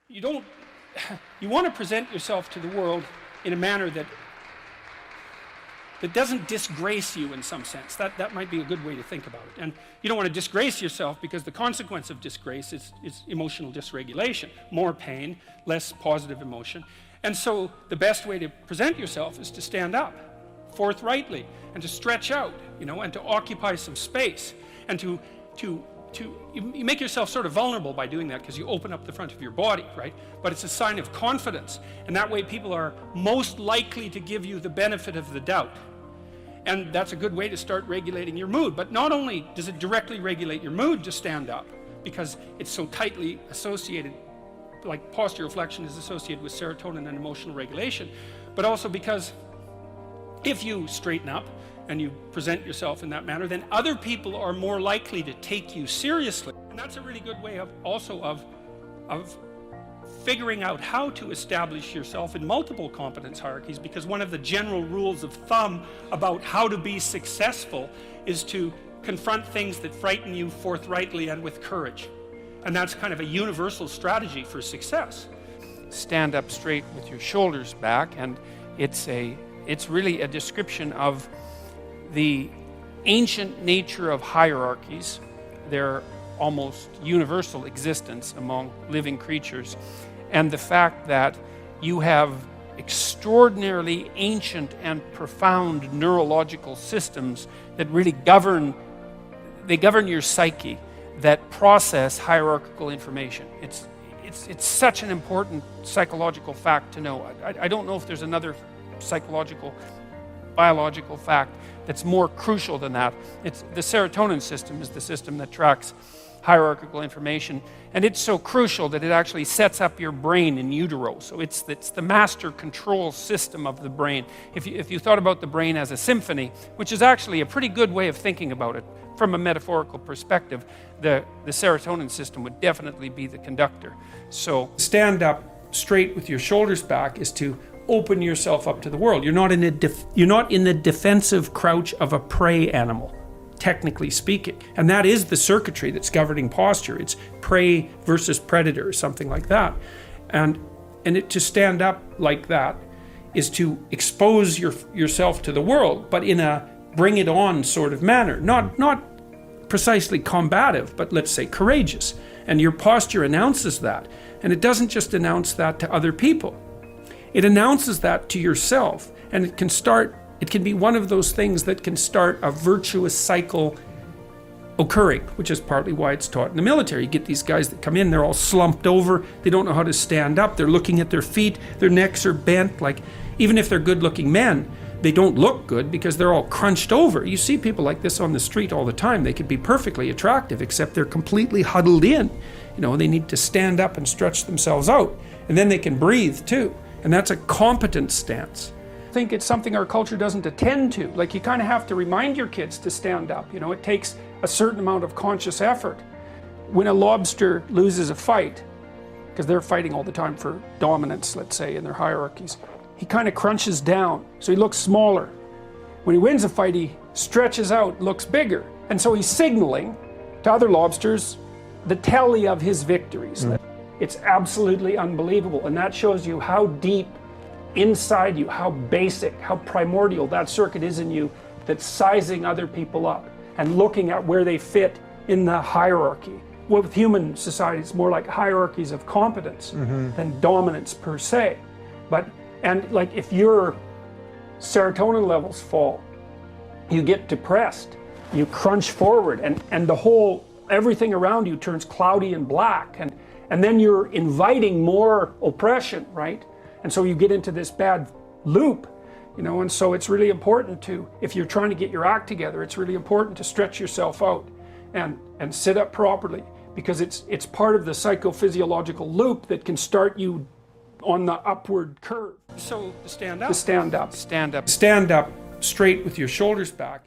you want to present yourself to the world in a manner that doesn't disgrace you in some sense. That might be a good way to think about it. And you don't want to disgrace yourself, because the consequence of disgrace is emotional dysregulation. More pain, less positive emotion. And so the best way to present yourself is to stand up forthrightly and to stretch out, and to occupy some space, and you make yourself sort of vulnerable by doing that, because you open up the front of your body, right? But it's a sign of confidence, and that way people are most likely to give you the benefit of the doubt. And that's a good way to start regulating your mood. But not only does it directly regulate your mood to stand up, because it's so tightly associated, like posture reflection is associated with serotonin and emotional regulation, but also because if you straighten up and you present yourself in that manner, then other people are more likely to take you seriously. And that's a really good way of figuring out how to establish yourself in multiple competence hierarchies, because one of the general rules of thumb about how to be successful is to confront things that frighten you forthrightly and with courage. And that's kind of a universal strategy for success. Stand up straight with your shoulders back, and it's really a description of the ancient nature of hierarchies, their almost universal existence among living creatures, and the fact that you have extraordinarily ancient and profound neurological systems that really govern your psyche, that process hierarchical information. It's such an important psychological fact to know. I don't know if there's another psychological, biological fact that's more crucial than that. It's the serotonin system is the system that tracks hierarchical information, and it's so crucial that it actually sets up your brain in utero. So it's the master control system of the brain. If you thought about the brain as a symphony, which is actually a pretty good way of thinking about it from a metaphorical perspective, the serotonin system would definitely be the conductor. So stand up straight with your shoulders back is to open yourself up to the world. You're not in the defensive crouch of a prey animal, technically speaking. And that is the circuitry that's governing posture. It's prey versus predator or something like that. And to stand up like that is to expose yourself to the world, but in a bring it on sort of manner. Not precisely combative, but let's say courageous. And your posture announces that. And it doesn't just announce that to other people. It announces that to yourself, and it can be one of those things that can start a virtuous cycle occurring, which is partly why it's taught in the military. You get these guys that come in, they're all slumped over, they don't know how to stand up, they're looking at their feet, their necks are bent. Like, even if they're good-looking men, they don't look good because they're all crunched over. You see people like this on the street all the time. They could be perfectly attractive, except they're completely huddled in. They need to stand up and stretch themselves out, and then they can breathe too. And that's a competent stance. I think it's something our culture doesn't attend to. Like, you kind of have to remind your kids to stand up. It takes a certain amount of conscious effort. When a lobster loses a fight, because they're fighting all the time for dominance, let's say, in their hierarchies, he kind of crunches down, so he looks smaller. When he wins a fight, he stretches out, looks bigger. And so he's signaling to other lobsters the tally of his victories. It's absolutely unbelievable, and that shows you how deep inside you, how basic, how primordial that circuit is in you that's sizing other people up and looking at where they fit in the hierarchy. Well, with human society, it's more like hierarchies of competence than dominance per se. And like, if your serotonin levels fall, you get depressed, you crunch forward, and everything around you turns cloudy and black, and then you're inviting more oppression, right? And so you get into this bad loop, and so it's really important if you're trying to get your act together, it's really important to stretch yourself out and sit up properly, because it's part of the psychophysiological loop that can start you on the upward curve. So stand up. Stand up straight with your shoulders back.